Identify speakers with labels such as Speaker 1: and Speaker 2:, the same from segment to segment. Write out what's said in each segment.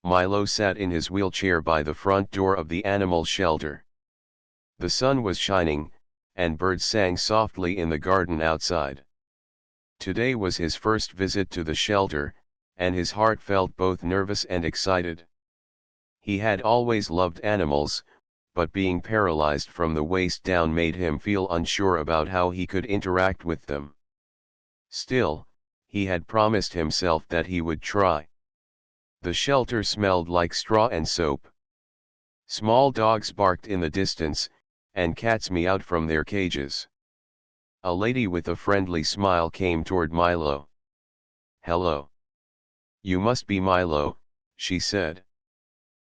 Speaker 1: Milo sat in his wheelchair by the front door of the animal shelter. The sun was shining, and birds sang softly in the garden outside. Today was his first visit to the shelter, and his heart felt both nervous and excited. He had always loved animals, but being paralyzed from the waist down made him feel unsure about how he could interact with them. Still, he had promised himself that he would try. The shelter smelled like straw and soap. Small dogs barked in the distance, and cats meowed from their cages. A lady with a friendly smile came toward Milo. "Hello. You must be Milo," she said.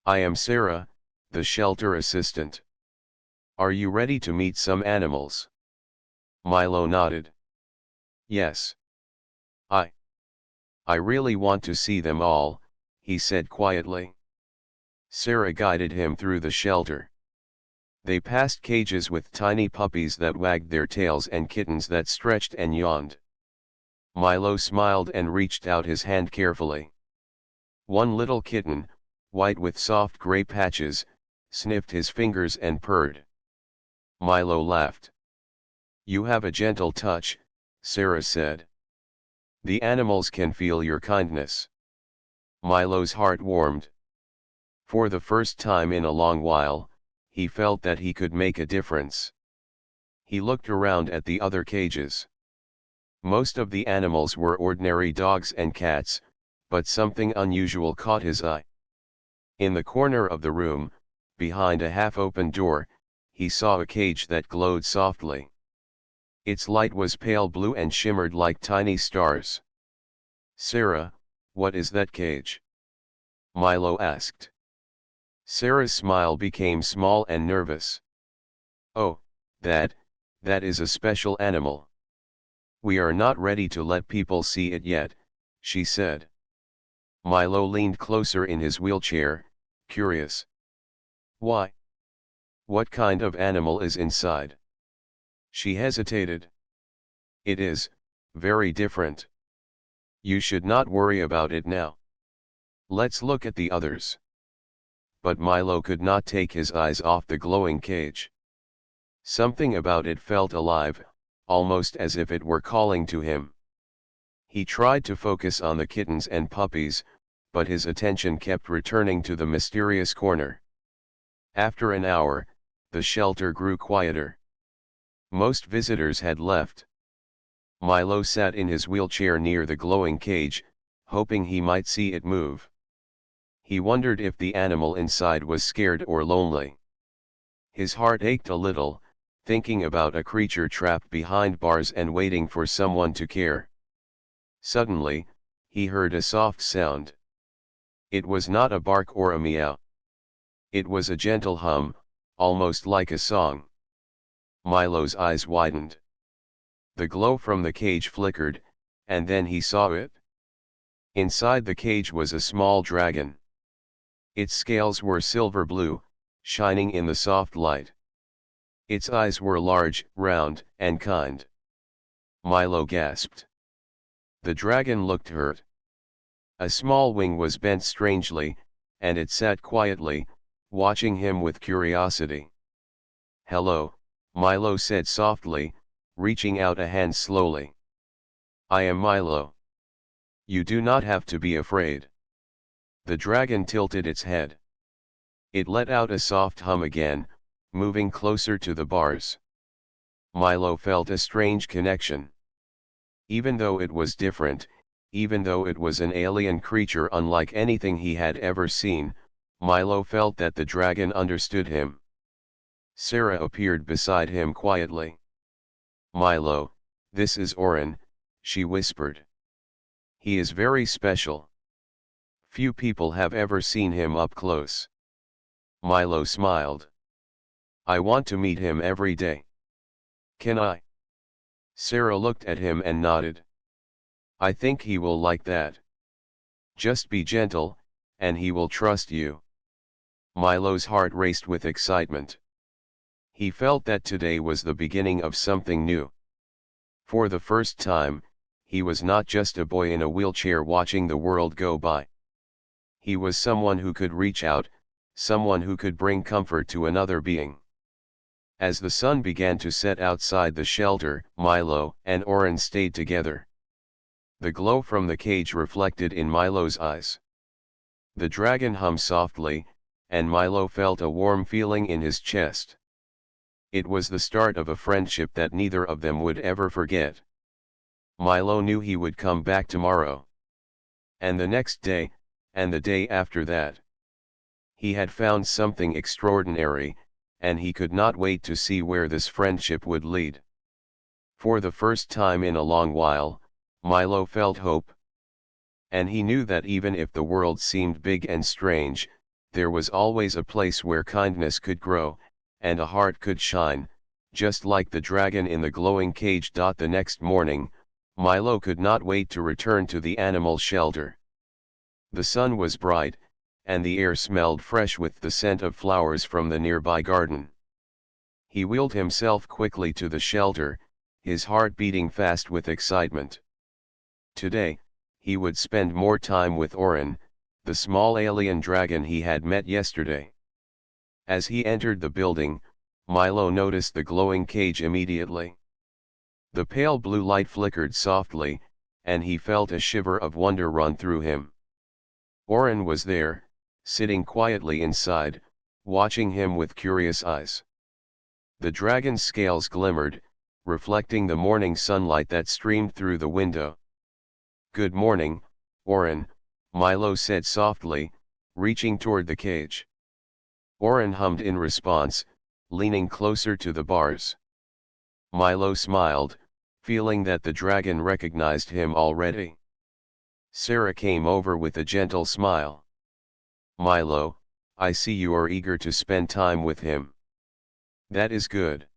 Speaker 1: "I am Sarah, the shelter assistant. Are you ready to meet some animals?" Milo nodded. "Yes. I really want to see them all," he said quietly. Sarah guided him through the shelter. They passed cages with tiny puppies that wagged their tails and kittens that stretched and yawned. Milo smiled and reached out his hand carefully. One little kitten, white with soft gray patches, sniffed his fingers and purred. Milo laughed. "You have a gentle touch," Sarah said. "The animals can feel your kindness." Milo's heart warmed. For the first time in a long while, he felt that he could make a difference. He looked around at the other cages. Most of the animals were ordinary dogs and cats, but something unusual caught his eye. In the corner of the room, behind a half-open door, he saw a cage that glowed softly. Its light was pale blue and shimmered like tiny stars. "Sarah, what is that cage?" Milo asked. Sarah's smile became small and nervous. "Oh, that is a special animal. We are not ready to let people see it yet," she said. Milo leaned closer in his wheelchair, curious. "Why? What kind of animal is inside?" She hesitated. "It is very different. You should not worry about it now. Let's look at the others." But Milo could not take his eyes off the glowing cage. Something about it felt alive, almost as if it were calling to him. He tried to focus on the kittens and puppies, but his attention kept returning to the mysterious corner. After an hour, the shelter grew quieter. Most visitors had left. Milo sat in his wheelchair near the glowing cage, hoping he might see it move. He wondered if the animal inside was scared or lonely. His heart ached a little, thinking about a creature trapped behind bars and waiting for someone to care. Suddenly, he heard a soft sound. It was not a bark or a meow. It was a gentle hum, almost like a song. Milo's eyes widened. The glow from the cage flickered, and then he saw it. Inside the cage was a small dragon. Its scales were silver blue, shining in the soft light. Its eyes were large, round, and kind. Milo gasped. The dragon looked hurt. A small wing was bent strangely, and it sat quietly, watching him with curiosity. "Hello," Milo said softly, reaching out a hand slowly. "I am Milo. You do not have to be afraid." The dragon tilted its head. It let out a soft hum again, moving closer to the bars. Milo felt a strange connection. Even though it was different, even though it was an alien creature unlike anything he had ever seen, Milo felt that the dragon understood him. Sarah appeared beside him quietly. "Milo, this is Orin," she whispered. "He is very special. Few people have ever seen him up close." Milo smiled. "I want to meet him every day. Can I?" Sarah looked at him and nodded. "I think he will like that. Just be gentle, and he will trust you." Milo's heart raced with excitement. He felt that today was the beginning of something new. For the first time, he was not just a boy in a wheelchair watching the world go by. He was someone who could reach out, someone who could bring comfort to another being. As the sun began to set outside the shelter, Milo and Oren stayed together. The glow from the cage reflected in Milo's eyes. The dragon hummed softly, and Milo felt a warm feeling in his chest. It was the start of a friendship that neither of them would ever forget. Milo knew he would come back tomorrow. And the next day, and the day after that. He had found something extraordinary, and he could not wait to see where this friendship would lead. For the first time in a long while, Milo felt hope. And he knew that even if the world seemed big and strange, there was always a place where kindness could grow, and a heart could shine, just like the dragon in the glowing cage. The next morning, Milo could not wait to return to the animal shelter. The sun was bright, and the air smelled fresh with the scent of flowers from the nearby garden. He wheeled himself quickly to the shelter, his heart beating fast with excitement. Today, he would spend more time with Oren, the small alien dragon he had met yesterday. As he entered the building, Milo noticed the glowing cage immediately. The pale blue light flickered softly, and he felt a shiver of wonder run through him. Oren was there, sitting quietly inside, watching him with curious eyes. The dragon's scales glimmered, reflecting the morning sunlight that streamed through the window. "Good morning, Oren," Milo said softly, reaching toward the cage. Oren hummed in response, leaning closer to the bars. Milo smiled, feeling that the dragon recognized him already. Sarah came over with a gentle smile. "Milo, I see you are eager to spend time with him. That is good.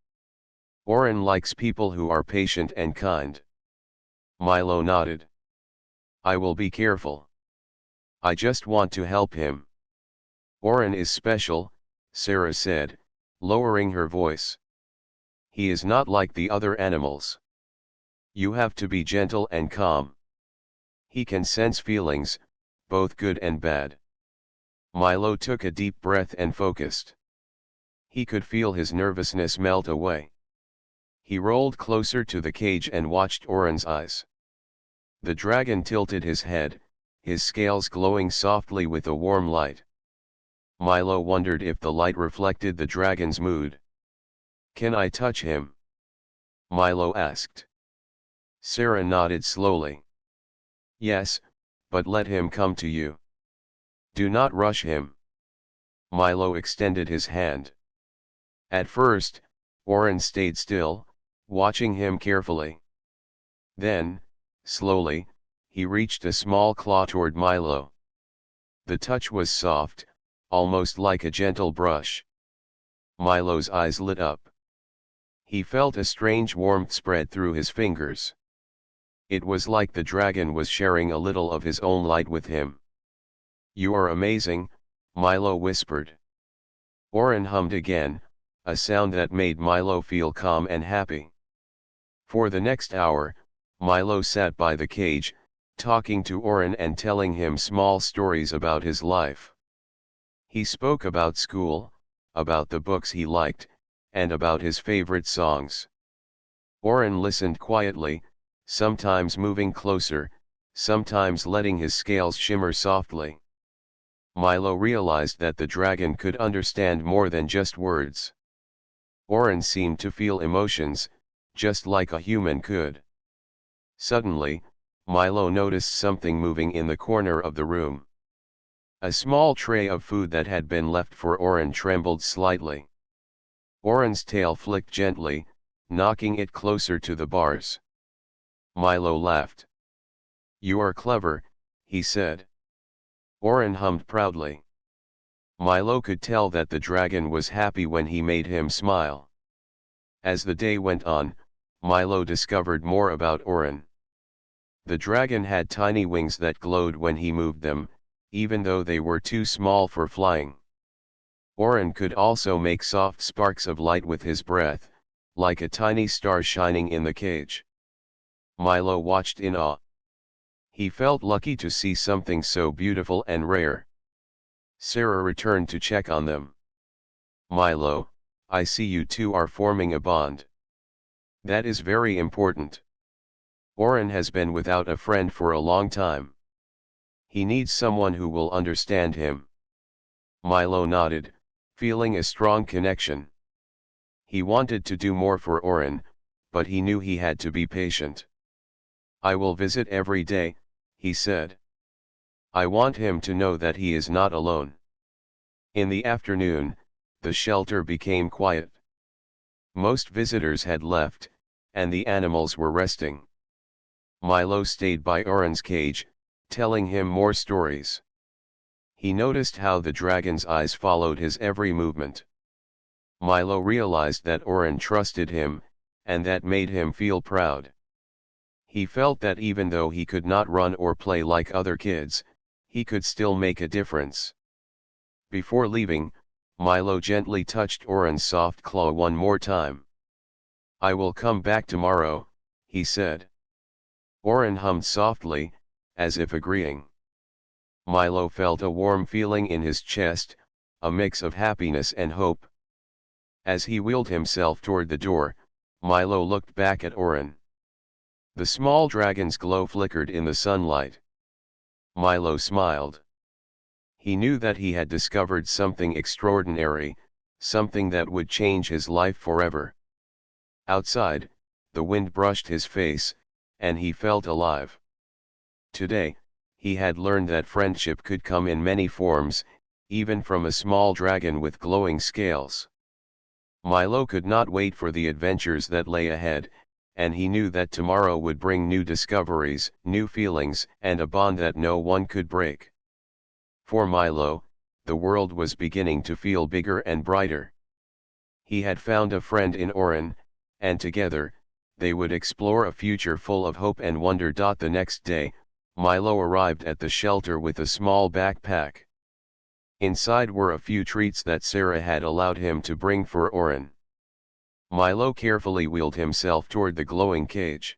Speaker 1: Oren likes people who are patient and kind." Milo nodded. "I will be careful. I just want to help him." "Oren is special," Sarah said, lowering her voice. "He is not like the other animals. You have to be gentle and calm. He can sense feelings, both good and bad." Milo took a deep breath and focused. He could feel his nervousness melt away. He rolled closer to the cage and watched Oren's eyes. The dragon tilted his head, his scales glowing softly with a warm light. Milo wondered if the light reflected the dragon's mood. "Can I touch him?" Milo asked. Sarah nodded slowly. "Yes, but let him come to you. Do not rush him." Milo extended his hand. At first, Oren stayed still, watching him carefully. Then, slowly, he reached a small claw toward Milo. The touch was soft, almost like a gentle brush. Milo's eyes lit up. He felt a strange warmth spread through his fingers. It was like the dragon was sharing a little of his own light with him. "You are amazing," Milo whispered. Oren hummed again, a sound that made Milo feel calm and happy. For the next hour, Milo sat by the cage, talking to Oren and telling him small stories about his life. He spoke about school, about the books he liked, and about his favorite songs. Oren listened quietly, sometimes moving closer, sometimes letting his scales shimmer softly. Milo realized that the dragon could understand more than just words. Oren seemed to feel emotions, just like a human could. Suddenly, Milo noticed something moving in the corner of the room. A small tray of food that had been left for Oren trembled slightly. Oren's tail flicked gently, knocking it closer to the bars. Milo laughed. "You are clever," he said. Oren hummed proudly. Milo could tell that the dragon was happy when he made him smile. As the day went on, Milo discovered more about Oren. The dragon had tiny wings that glowed when he moved them, even though they were too small for flying. Oren could also make soft sparks of light with his breath, like a tiny star shining in the cage. Milo watched in awe. He felt lucky to see something so beautiful and rare. Sarah returned to check on them. Milo, I see you two are forming a bond. That is very important. Oren has been without a friend for a long time. He needs someone who will understand him. Milo nodded, feeling a strong connection. He wanted to do more for Oren, but he knew he had to be patient. I will visit every day, he said. I want him to know that he is not alone. In the afternoon, the shelter became quiet. Most visitors had left, and the animals were resting. Milo stayed by Oren's cage, telling him more stories. He noticed how the dragon's eyes followed his every movement. Milo realized that Oren trusted him, and that made him feel proud. He felt that even though he could not run or play like other kids, he could still make a difference. Before leaving, Milo gently touched Oren's soft claw one more time. I will come back tomorrow, he said. Oren hummed softly, as if agreeing. Milo felt a warm feeling in his chest, a mix of happiness and hope. As he wheeled himself toward the door, Milo looked back at Oren. The small dragon's glow flickered in the sunlight. Milo smiled. He knew that he had discovered something extraordinary, something that would change his life forever. Outside, the wind brushed his face, and he felt alive. Today, he had learned that friendship could come in many forms, even from a small dragon with glowing scales. Milo could not wait for the adventures that lay ahead, and he knew that tomorrow would bring new discoveries, new feelings, and a bond that no one could break. For Milo, the world was beginning to feel bigger and brighter. He had found a friend in Oren, and together, they would explore a future full of hope and wonder. The next day, Milo arrived at the shelter with a small backpack. Inside were a few treats that Sarah had allowed him to bring for Oren. Milo carefully wheeled himself toward the glowing cage.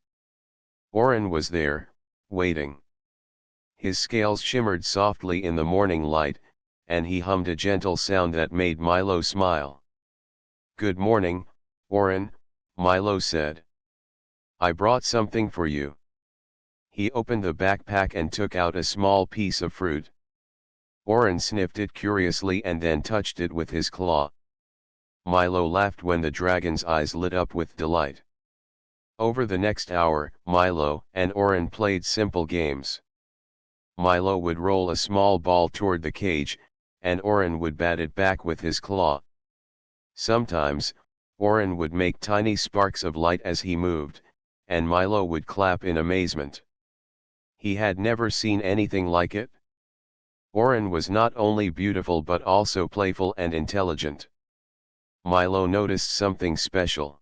Speaker 1: Oren was there, waiting. His scales shimmered softly in the morning light, and he hummed a gentle sound that made Milo smile. Good morning, Oren, Milo said. I brought something for you. He opened the backpack and took out a small piece of fruit. Oren sniffed it curiously and then touched it with his claw. Milo laughed when the dragon's eyes lit up with delight. Over the next hour, Milo and Oren played simple games. Milo would roll a small ball toward the cage, and Oren would bat it back with his claw. Sometimes, Oren would make tiny sparks of light as he moved, and Milo would clap in amazement. He had never seen anything like it. Oren was not only beautiful but also playful and intelligent. Milo noticed something special.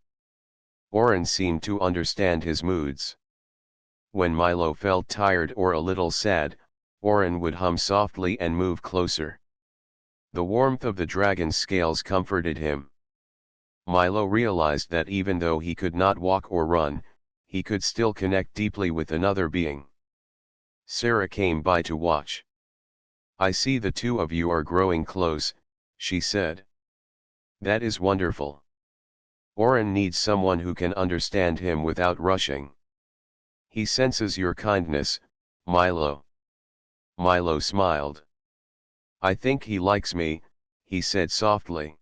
Speaker 1: Oren seemed to understand his moods. When Milo felt tired or a little sad, Oren would hum softly and move closer. The warmth of the dragon's scales comforted him. Milo realized that even though he could not walk or run, he could still connect deeply with another being. Sarah came by to watch. I see the two of you are growing close, she said. That is wonderful. Oren needs someone who can understand him without rushing. He senses your kindness, Milo. Milo smiled. I think he likes me, he said softly.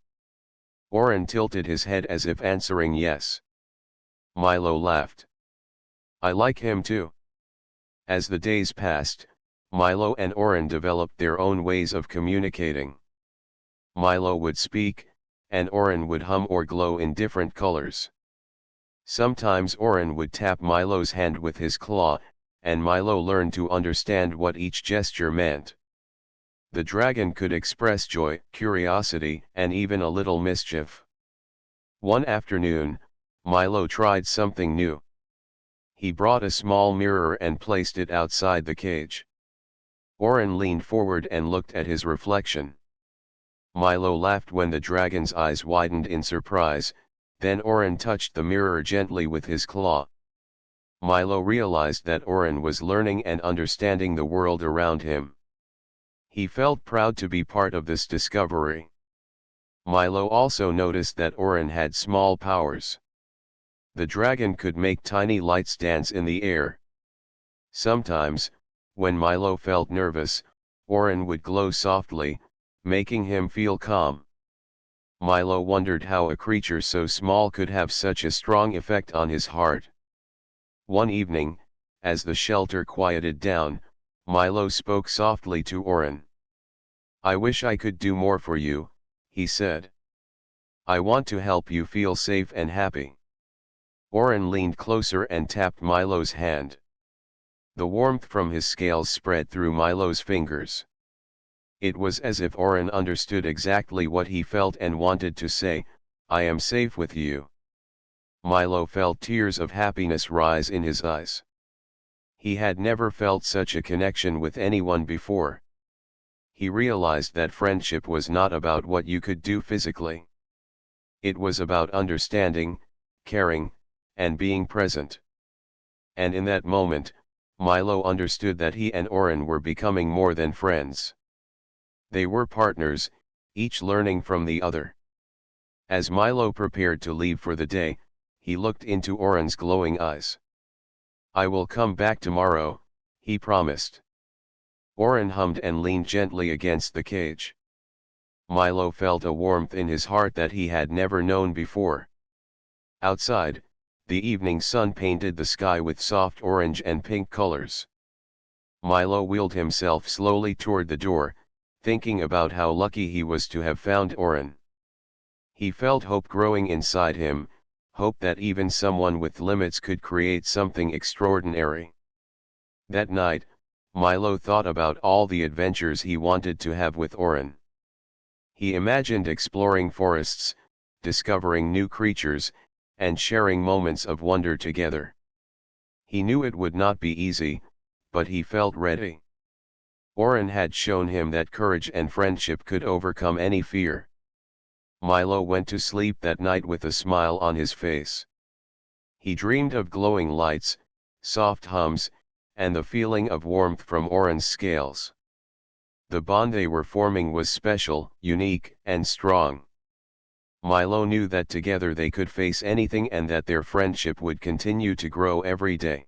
Speaker 1: Oren tilted his head as if answering yes. Milo laughed. I like him too. As the days passed, Milo and Oren developed their own ways of communicating. Milo would speak, and Oren would hum or glow in different colors. Sometimes Oren would tap Milo's hand with his claw, and Milo learned to understand what each gesture meant. The dragon could express joy, curiosity, and even a little mischief. One afternoon, Milo tried something new. He brought a small mirror and placed it outside the cage. Oren leaned forward and looked at his reflection. Milo laughed when the dragon's eyes widened in surprise, then Oren touched the mirror gently with his claw. Milo realized that Oren was learning and understanding the world around him. He felt proud to be part of this discovery. Milo also noticed that Oren had small powers. The dragon could make tiny lights dance in the air. Sometimes, when Milo felt nervous, Oren would glow softly, making him feel calm. Milo wondered how a creature so small could have such a strong effect on his heart. One evening, as the shelter quieted down, Milo spoke softly to Oren. "I wish I could do more for you," he said. "I want to help you feel safe and happy." Oren leaned closer and tapped Milo's hand. The warmth from his scales spread through Milo's fingers. It was as if Oren understood exactly what he felt and wanted to say, "I am safe with you." Milo felt tears of happiness rise in his eyes. He had never felt such a connection with anyone before. He realized that friendship was not about what you could do physically. It was about understanding, caring, and being present. And in that moment, Milo understood that he and Oren were becoming more than friends. They were partners, each learning from the other. As Milo prepared to leave for the day, he looked into Oren's glowing eyes. "I will come back tomorrow," he promised. Oren hummed and leaned gently against the cage. Milo felt a warmth in his heart that he had never known before. Outside, the evening sun painted the sky with soft orange and pink colors. Milo wheeled himself slowly toward the door, thinking about how lucky he was to have found Oren. He felt hope growing inside him, hope that even someone with limits could create something extraordinary. That night, Milo thought about all the adventures he wanted to have with Oren. He imagined exploring forests, discovering new creatures, and sharing moments of wonder together. He knew it would not be easy, but he felt ready. Oren had shown him that courage and friendship could overcome any fear. Milo went to sleep that night with a smile on his face. He dreamed of glowing lights, soft hums, and the feeling of warmth from Oren's scales. The bond they were forming was special, unique, and strong. Milo knew that together they could face anything and that their friendship would continue to grow every day.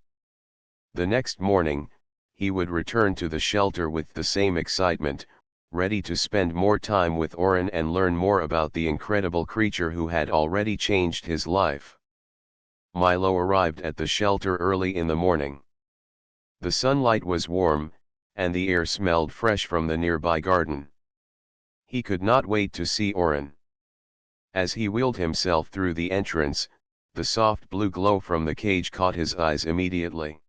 Speaker 1: The next morning, he would return to the shelter with the same excitement, ready to spend more time with Oren and learn more about the incredible creature who had already changed his life. Milo arrived at the shelter early in the morning. The sunlight was warm, and the air smelled fresh from the nearby garden. He could not wait to see Oren. As he wheeled himself through the entrance, the soft blue glow from the cage caught his eyes immediately.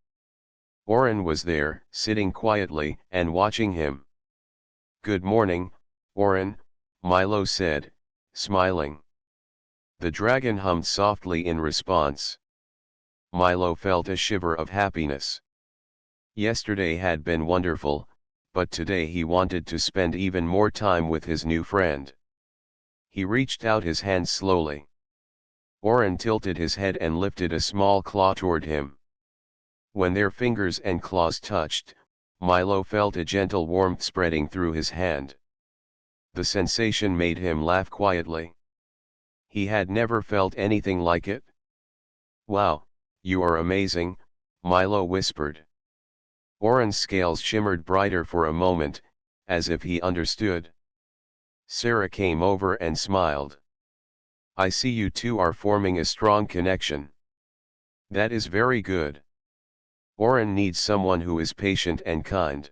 Speaker 1: Oren was there, sitting quietly and watching him. "Good morning, Oren," Milo said, smiling. The dragon hummed softly in response. Milo felt a shiver of happiness. Yesterday had been wonderful, but today he wanted to spend even more time with his new friend. He reached out his hand slowly. Oren tilted his head and lifted a small claw toward him. When their fingers and claws touched, Milo felt a gentle warmth spreading through his hand. The sensation made him laugh quietly. He had never felt anything like it. "Wow, you are amazing," Milo whispered. Oren's scales shimmered brighter for a moment, as if he understood. Sarah came over and smiled. "I see you two are forming a strong connection. That is very good. Oren needs someone who is patient and kind."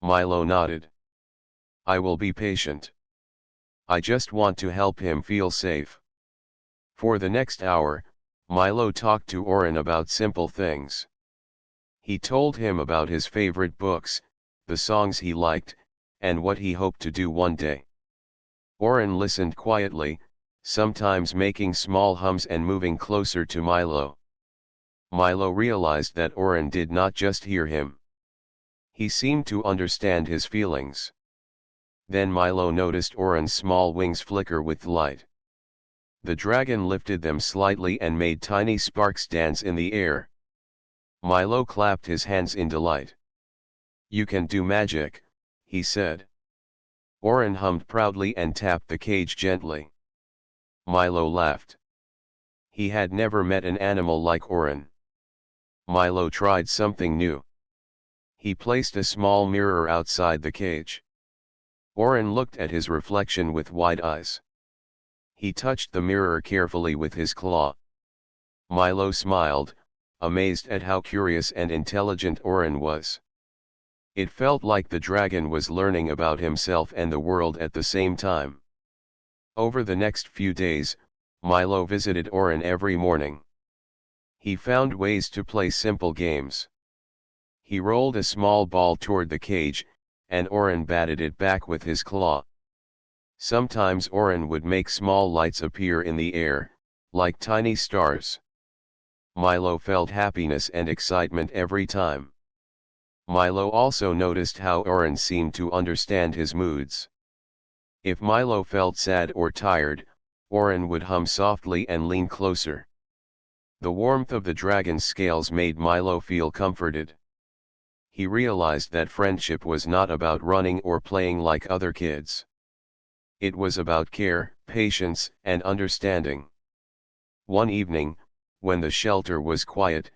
Speaker 1: Milo nodded. "I will be patient. I just want to help him feel safe." For the next hour, Milo talked to Oren about simple things. He told him about his favorite books, the songs he liked, and what he hoped to do one day. Oren listened quietly, sometimes making small hums and moving closer to Milo. Milo realized that Oren did not just hear him. He seemed to understand his feelings. Then Milo noticed Oren's small wings flicker with light. The dragon lifted them slightly and made tiny sparks dance in the air. Milo clapped his hands in delight. "You can do magic, he said. Oren hummed proudly and tapped the cage gently. Milo laughed. He had never met an animal like Oren. Milo tried something new. He placed a small mirror outside the cage. Oren looked at his reflection with wide eyes. He touched the mirror carefully with his claw. Milo smiled, amazed at how curious and intelligent Oren was. It felt like the dragon was learning about himself and the world at the same time. Over the next few days, Milo visited Oren every morning. He found ways to play simple games. He rolled a small ball toward the cage, and Oren batted it back with his claw. Sometimes Oren would make small lights appear in the air, like tiny stars. Milo felt happiness and excitement every time. Milo also noticed how Oren seemed to understand his moods. If Milo felt sad or tired, Oren would hum softly and lean closer. The warmth of the dragon's scales made Milo feel comforted. He realized that friendship was not about running or playing like other kids. It was about care, patience, and understanding. One evening, when the shelter was quiet,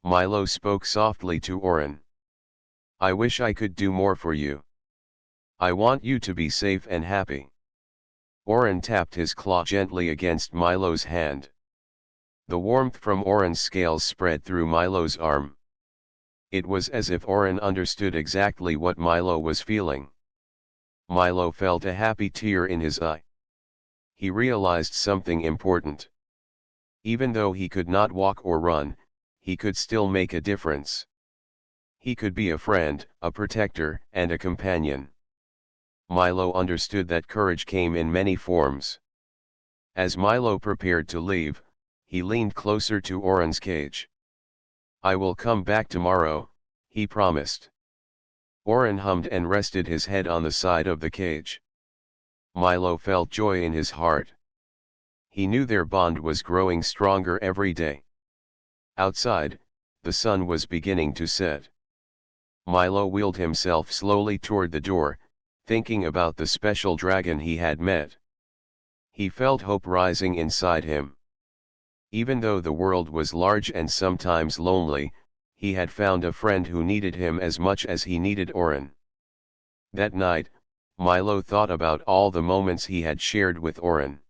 Speaker 1: Milo spoke softly to Oren. "I wish I could do more for you. I want you to be safe and happy." Oren tapped his claw gently against Milo's hand. The warmth from Oren's scales spread through Milo's arm. It was as if Oren understood exactly what Milo was feeling. Milo felt a happy tear in his eye. He realized something important. Even though he could not walk or run, he could still make a difference. He could be a friend, a protector, and a companion. Milo understood that courage came in many forms. As Milo prepared to leave, he leaned closer to Oren's cage. "I will come back tomorrow," he promised. Oren hummed and rested his head on the side of the cage. Milo felt joy in his heart. He knew their bond was growing stronger every day. Outside, the sun was beginning to set. Milo wheeled himself slowly toward the door, thinking about the special dragon he had met. He felt hope rising inside him. Even though the world was large and sometimes lonely, he had found a friend who needed him as much as he needed Oren. That night, Milo thought about all the moments he had shared with Oren.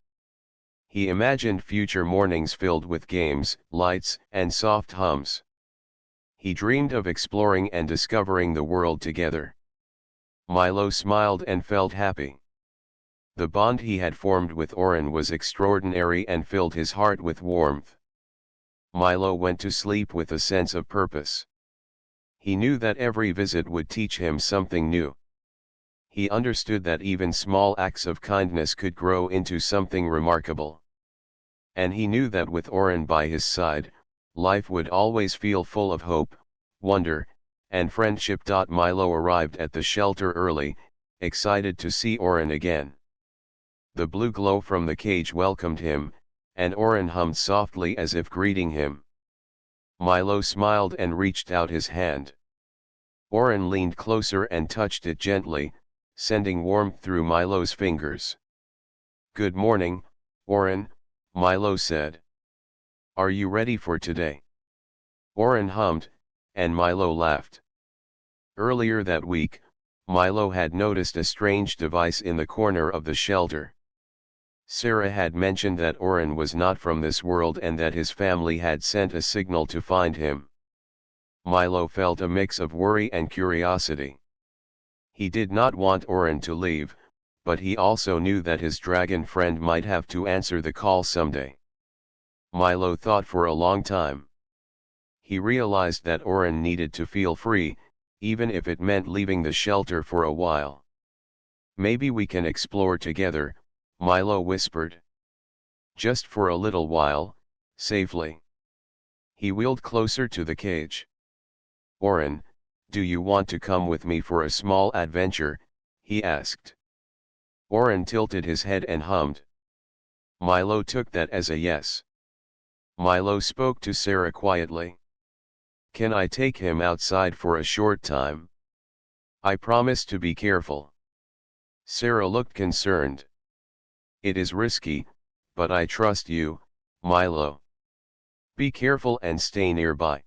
Speaker 1: He imagined future mornings filled with games, lights, and soft hums. He dreamed of exploring and discovering the world together. Milo smiled and felt happy. The bond he had formed with Oren was extraordinary and filled his heart with warmth. Milo went to sleep with a sense of purpose. He knew that every visit would teach him something new. He understood that even small acts of kindness could grow into something remarkable. And he knew that with Oren by his side, life would always feel full of hope, wonder, and friendship. Milo arrived at the shelter early, excited to see Oren again. The blue glow from the cage welcomed him, and Oren hummed softly as if greeting him. Milo smiled and reached out his hand. Oren leaned closer and touched it gently, sending warmth through Milo's fingers. "Good morning, Oren," Milo said. "Are you ready for today?" Oren hummed, and Milo laughed. Earlier that week, Milo had noticed a strange device in the corner of the shelter. Sarah had mentioned that Oren was not from this world and that his family had sent a signal to find him. Milo felt a mix of worry and curiosity. He did not want Oren to leave, but he also knew that his dragon friend might have to answer the call someday. Milo thought for a long time. He realized that Oren needed to feel free, even if it meant leaving the shelter for a while. "Maybe we can explore together," Milo whispered. "Just for a little while, safely." He wheeled closer to the cage. "Oren, do you want to come with me for a small adventure?" he asked. Oren tilted his head and hummed. Milo took that as a yes. Milo spoke to Sarah quietly. "Can I take him outside for a short time?" I promise to be careful. Sarah looked concerned. It is risky, but I trust you, Milo. Be careful and stay nearby.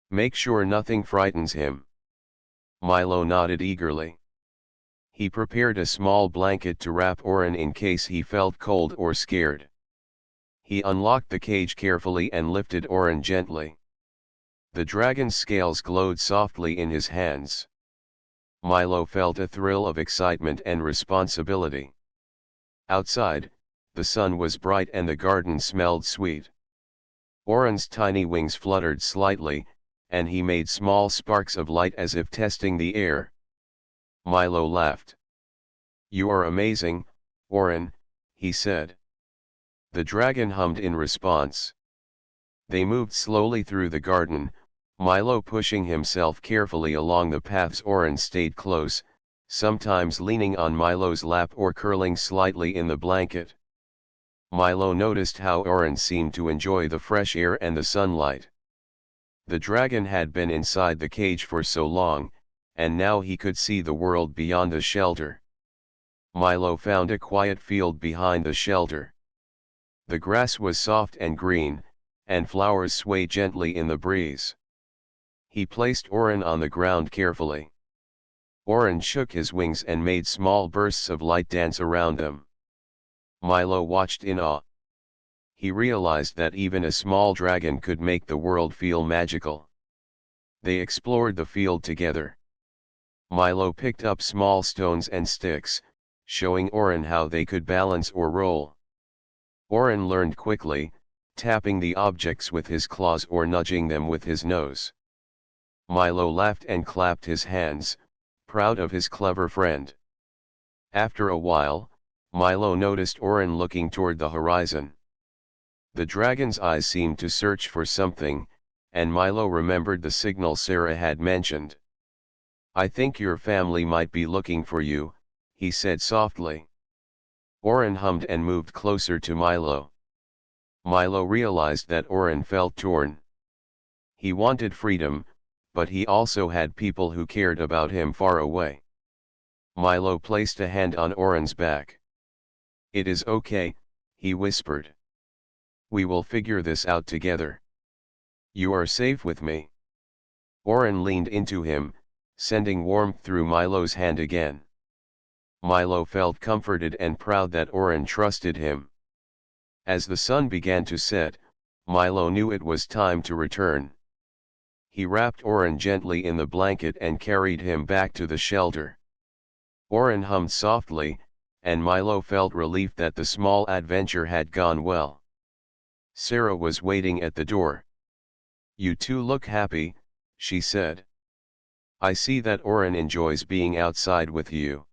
Speaker 1: Make sure nothing frightens him. Milo nodded eagerly. He prepared a small blanket to wrap Oren in case he felt cold or scared. He unlocked the cage carefully and lifted Oren gently. The dragon's scales glowed softly in his hands. Milo felt a thrill of excitement and responsibility. Outside, the sun was bright and the garden smelled sweet. Oren's tiny wings fluttered slightly, and he made small sparks of light as if testing the air. Milo laughed. You are amazing, Oren, he said. The dragon hummed in response. They moved slowly through the garden, Milo pushing himself carefully along the paths. Oren stayed close, sometimes leaning on Milo's lap or curling slightly in the blanket. Milo noticed how Oren seemed to enjoy the fresh air and the sunlight. The dragon had been inside the cage for so long, and now he could see the world beyond the shelter. Milo found a quiet field behind the shelter. The grass was soft and green, and flowers swayed gently in the breeze. He placed Oren on the ground carefully. Oren shook his wings and made small bursts of light dance around them. Milo watched in awe. He realized that even a small dragon could make the world feel magical. They explored the field together. Milo picked up small stones and sticks, showing Oren how they could balance or roll. Oren learned quickly, tapping the objects with his claws or nudging them with his nose. Milo laughed and clapped his hands, proud of his clever friend. After a while, Milo noticed Oren looking toward the horizon. The dragon's eyes seemed to search for something, and Milo remembered the signal Sarah had mentioned. I think your family might be looking for you, he said softly. Oren hummed and moved closer to Milo. Milo realized that Oren felt torn. He wanted freedom, but he also had people who cared about him far away. Milo placed a hand on Oren's back. It is okay, he whispered. We will figure this out together. You are safe with me. Oren leaned into him, sending warmth through Milo's hand again. Milo felt comforted and proud that Oren trusted him. As the sun began to set, Milo knew it was time to return. He wrapped Oren gently in the blanket and carried him back to the shelter. Oren hummed softly, and Milo felt relief that the small adventure had gone well. Sarah was waiting at the door. You two look happy, she said. I see that Oren enjoys being outside with you.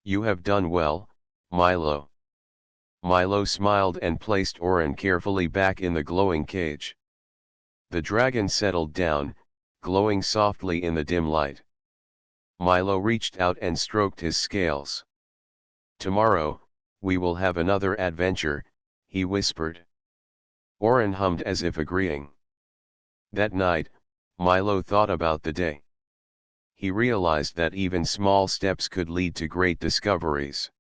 Speaker 1: You have done well, Milo. Milo smiled and placed Oren carefully back in the glowing cage. The dragon settled down, glowing softly in the dim light. Milo reached out and stroked his scales. Tomorrow, we will have another adventure, he whispered. Oren hummed as if agreeing. That night, Milo thought about the day. He realized that even small steps could lead to great discoveries.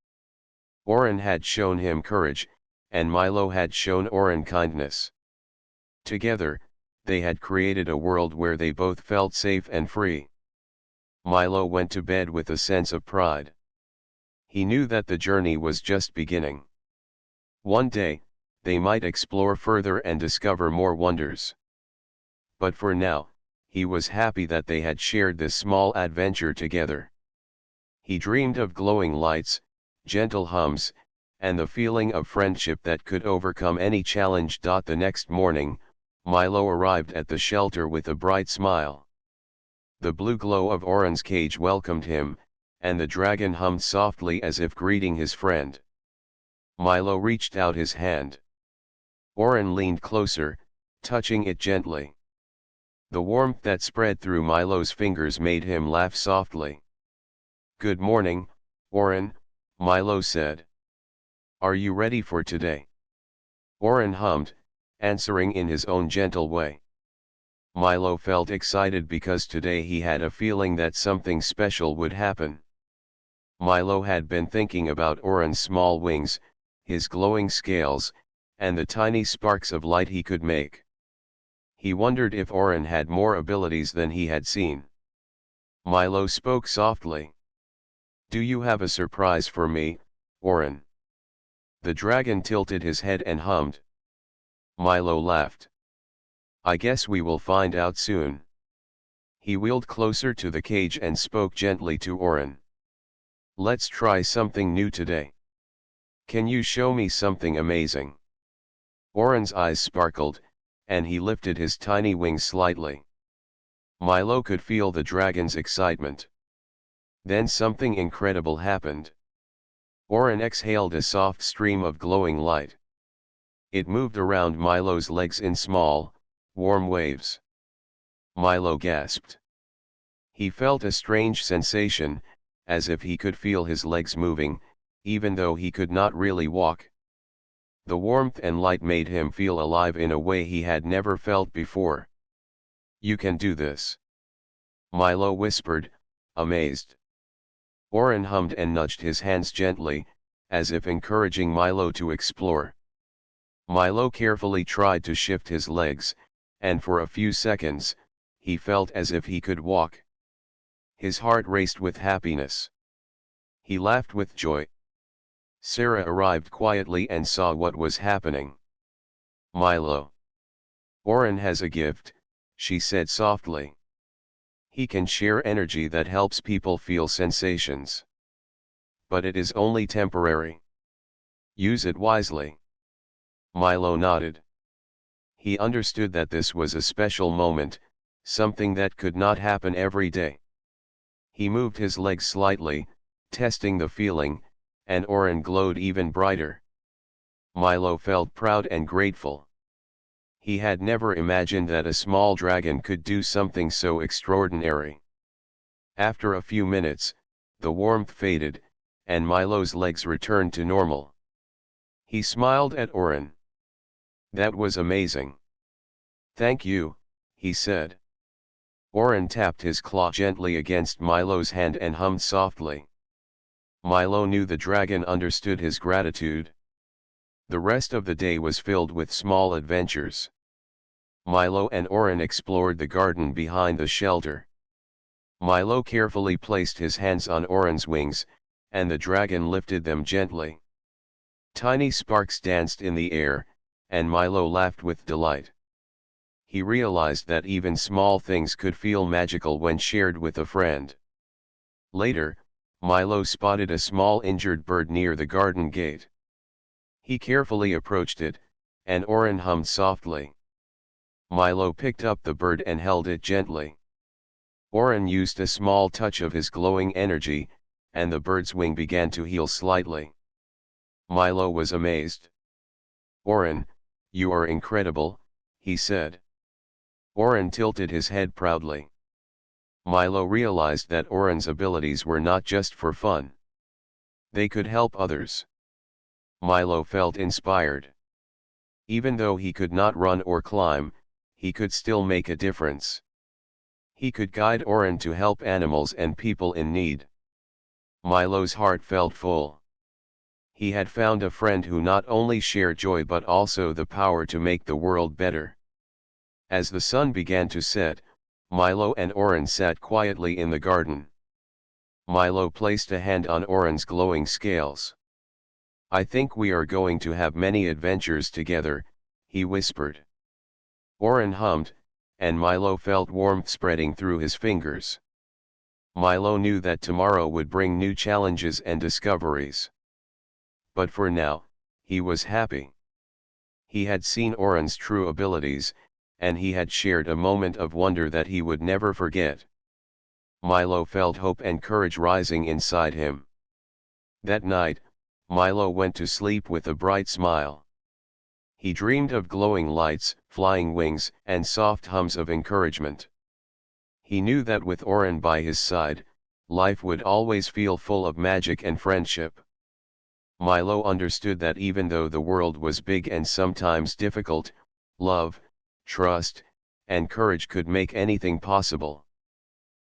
Speaker 1: Oren had shown him courage, and Milo had shown Oren kindness. Together, they had created a world where they both felt safe and free. Milo went to bed with a sense of pride. He knew that the journey was just beginning. One day, they might explore further and discover more wonders. But for now, he was happy that they had shared this small adventure together. He dreamed of glowing lights, gentle hums, and the feeling of friendship that could overcome any challenge. The next morning, Milo arrived at the shelter with a bright smile. The blue glow of Oren's cage welcomed him, and the dragon hummed softly as if greeting his friend. Milo reached out his hand. Oren leaned closer, touching it gently. The warmth that spread through Milo's fingers made him laugh softly. Good morning, Oren, Milo said. Are you ready for today? Oren hummed, answering in his own gentle way. Milo felt excited because today he had a feeling that something special would happen. Milo had been thinking about Oren's small wings, his glowing scales, and the tiny sparks of light he could make. He wondered if Oren had more abilities than he had seen. Milo spoke softly. "Do you have a surprise for me, Oren?" The dragon tilted his head and hummed. Milo laughed. "I guess we will find out soon." He wheeled closer to the cage and spoke gently to Oren. "Let's try something new today. Can you show me something amazing?" Oren's eyes sparkled, and he lifted his tiny wings slightly. Milo could feel the dragon's excitement. Then something incredible happened. Oren exhaled a soft stream of glowing light. It moved around Milo's legs in small, warm waves. Milo gasped. He felt a strange sensation, as if he could feel his legs moving, even though he could not really walk. The warmth and light made him feel alive in a way he had never felt before. "You can do this," Milo whispered, amazed. Oren hummed and nudged his hands gently, as if encouraging Milo to explore. Milo carefully tried to shift his legs, and for a few seconds, he felt as if he could walk. His heart raced with happiness. He laughed with joy. Sarah arrived quietly and saw what was happening. "Milo. Oren has a gift," she said softly. "He can share energy that helps people feel sensations. But it is only temporary. Use it wisely." Milo nodded. He understood that this was a special moment, something that could not happen every day. He moved his legs slightly, testing the feeling, and Oren glowed even brighter. Milo felt proud and grateful. He had never imagined that a small dragon could do something so extraordinary. After a few minutes, the warmth faded, and Milo's legs returned to normal. He smiled at Oren. "That was amazing." "Thank you," he said. Oren tapped his claw gently against Milo's hand and hummed softly. Milo knew the dragon understood his gratitude. The rest of the day was filled with small adventures. Milo and Oren explored the garden behind the shelter. Milo carefully placed his hands on Oren's wings, and the dragon lifted them gently. Tiny sparks danced in the air, and Milo laughed with delight. He realized that even small things could feel magical when shared with a friend. Later, Milo spotted a small injured bird near the garden gate. He carefully approached it, and Oren hummed softly. Milo picked up the bird and held it gently. Oren used a small touch of his glowing energy, and the bird's wing began to heal slightly. Milo was amazed. "Oren, you are incredible," he said. Oren tilted his head proudly. Milo realized that Oren's abilities were not just for fun. They could help others. Milo felt inspired. Even though he could not run or climb, he could still make a difference. He could guide Oren to help animals and people in need. Milo's heart felt full. He had found a friend who not only shared joy but also the power to make the world better. As the sun began to set, Milo and Oren sat quietly in the garden. Milo placed a hand on Oren's glowing scales. "I think we are going to have many adventures together," he whispered. Oren hummed, and Milo felt warmth spreading through his fingers. Milo knew that tomorrow would bring new challenges and discoveries. But for now, he was happy. He had seen Oren's true abilities, and he had shared a moment of wonder that he would never forget. Milo felt hope and courage rising inside him. That night, Milo went to sleep with a bright smile. He dreamed of glowing lights, flying wings, and soft hums of encouragement. He knew that with Oren by his side, life would always feel full of magic and friendship. Milo understood that even though the world was big and sometimes difficult, love, trust, and courage could make anything possible.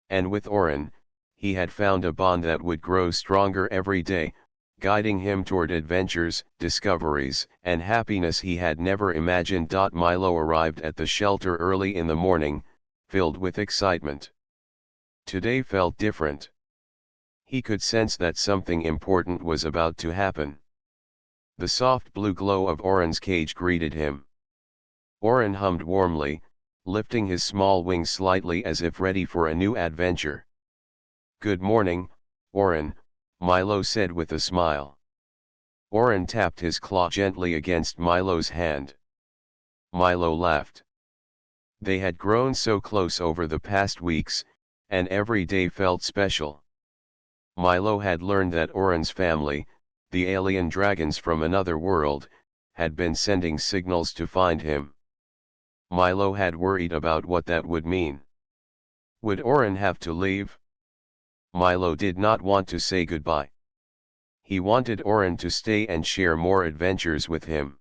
Speaker 1: And with Oren, he had found a bond that would grow stronger every day, guiding him toward adventures, discoveries, and happiness he had never imagined. Milo arrived at the shelter early in the morning, filled with excitement. Today felt different. He could sense that something important was about to happen. The soft blue glow of Oren's cage greeted him. Oren hummed warmly, lifting his small wings slightly as if ready for a new adventure. "Good morning, Oren," Milo said with a smile. Oren tapped his claw gently against Milo's hand. Milo laughed. They had grown so close over the past weeks, and every day felt special. Milo had learned that Oren's family, the alien dragons from another world, had been sending signals to find him. Milo had worried about what that would mean. Would Oren have to leave? Milo did not want to say goodbye. He wanted Oren to stay and share more adventures with him.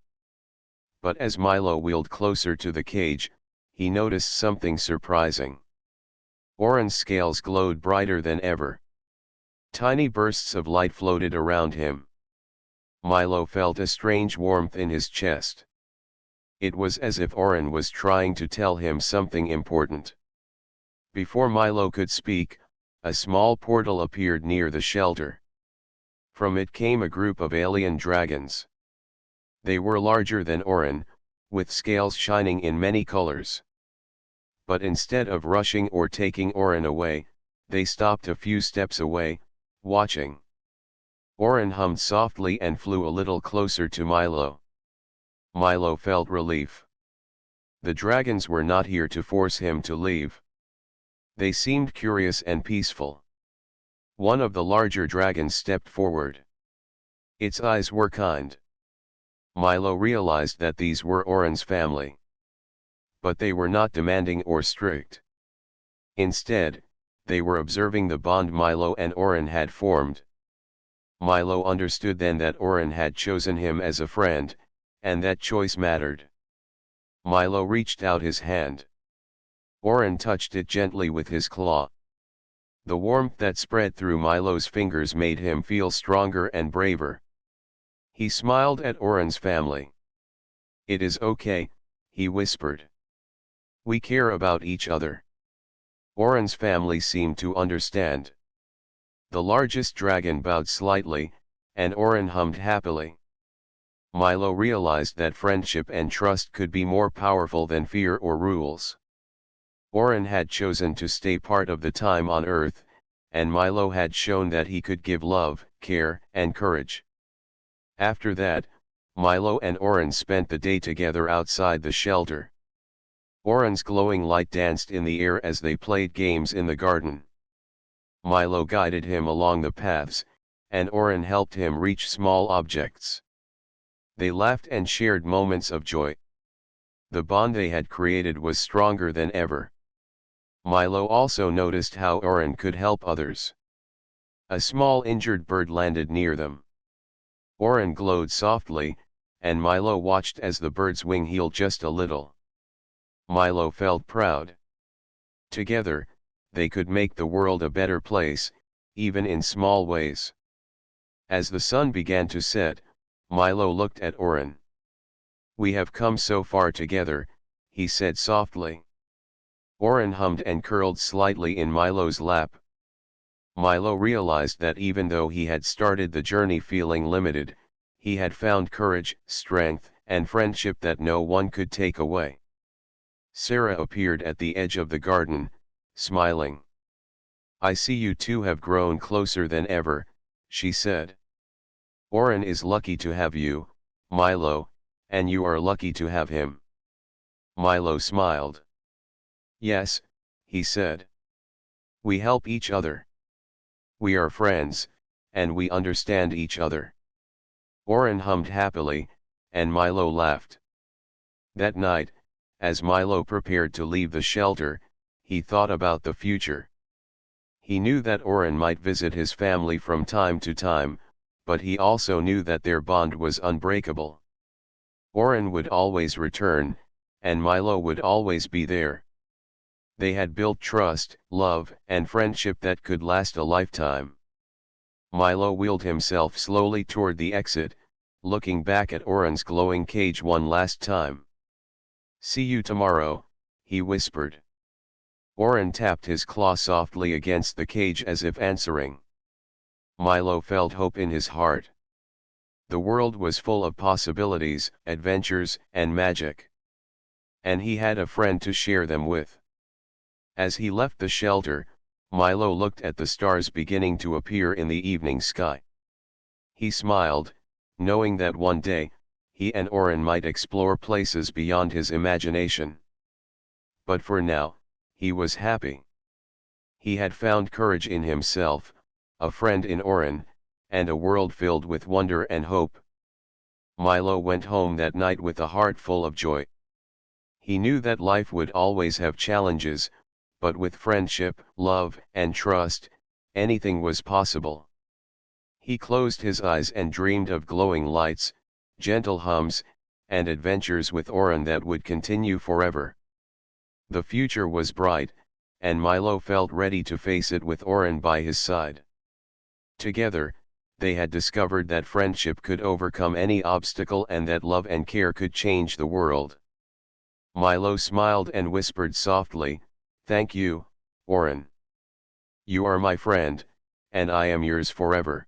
Speaker 1: But as Milo wheeled closer to the cage, he noticed something surprising. Oren's scales glowed brighter than ever. Tiny bursts of light floated around him. Milo felt a strange warmth in his chest. It was as if Oren was trying to tell him something important. Before Milo could speak, a small portal appeared near the shelter. From it came a group of alien dragons. They were larger than Oren, with scales shining in many colors. But instead of rushing or taking Oren away, they stopped a few steps away, watching. Oren hummed softly and flew a little closer to Milo. Milo felt relief. The dragons were not here to force him to leave. They seemed curious and peaceful. One of the larger dragons stepped forward. Its eyes were kind. Milo realized that these were Oren's family. But they were not demanding or strict. Instead, they were observing the bond Milo and Oren had formed. Milo understood then that Oren had chosen him as a friend, and that choice mattered. Milo reached out his hand. Oren touched it gently with his claw. The warmth that spread through Milo's fingers made him feel stronger and braver. He smiled at Oren's family. "It is okay," he whispered. "We care about each other." Oren's family seemed to understand. The largest dragon bowed slightly, and Oren hummed happily. Milo realized that friendship and trust could be more powerful than fear or rules. Oren had chosen to stay part of the time on Earth, and Milo had shown that he could give love, care, and courage. After that, Milo and Oren spent the day together outside the shelter. Oren's glowing light danced in the air as they played games in the garden. Milo guided him along the paths, and Oren helped him reach small objects. They laughed and shared moments of joy. The bond they had created was stronger than ever. Milo also noticed how Oren could help others. A small injured bird landed near them. Oren glowed softly, and Milo watched as the bird's wing healed just a little. Milo felt proud. Together, they could make the world a better place, even in small ways. As the sun began to set, Milo looked at Oren. "We have come so far together," he said softly. Oren hummed and curled slightly in Milo's lap. Milo realized that even though he had started the journey feeling limited, he had found courage, strength, and friendship that no one could take away. Sarah appeared at the edge of the garden, smiling. "I see you two have grown closer than ever," she said. "Oren is lucky to have you, Milo, and you are lucky to have him." Milo smiled. "Yes," he said. "We help each other. We are friends, and we understand each other." Oren hummed happily, and Milo laughed. That night, as Milo prepared to leave the shelter, he thought about the future. He knew that Oren might visit his family from time to time, but he also knew that their bond was unbreakable. Oren would always return, and Milo would always be there. They had built trust, love, and friendship that could last a lifetime. Milo wheeled himself slowly toward the exit, looking back at Oren's glowing cage one last time. "See you tomorrow," he whispered. Oren tapped his claw softly against the cage as if answering. Milo felt hope in his heart. The world was full of possibilities, adventures, and magic. And he had a friend to share them with. As he left the shelter, Milo looked at the stars beginning to appear in the evening sky. He smiled, knowing that one day, he and Oren might explore places beyond his imagination. But for now, he was happy. He had found courage in himself, a friend in Oren, and a world filled with wonder and hope. Milo went home that night with a heart full of joy. He knew that life would always have challenges, but with friendship, love, and trust, anything was possible. He closed his eyes and dreamed of glowing lights, gentle hums, and adventures with Oren that would continue forever. The future was bright, and Milo felt ready to face it with Oren by his side. Together, they had discovered that friendship could overcome any obstacle and that love and care could change the world. Milo smiled and whispered softly, "Thank you, Oren. You are my friend, and I am yours forever."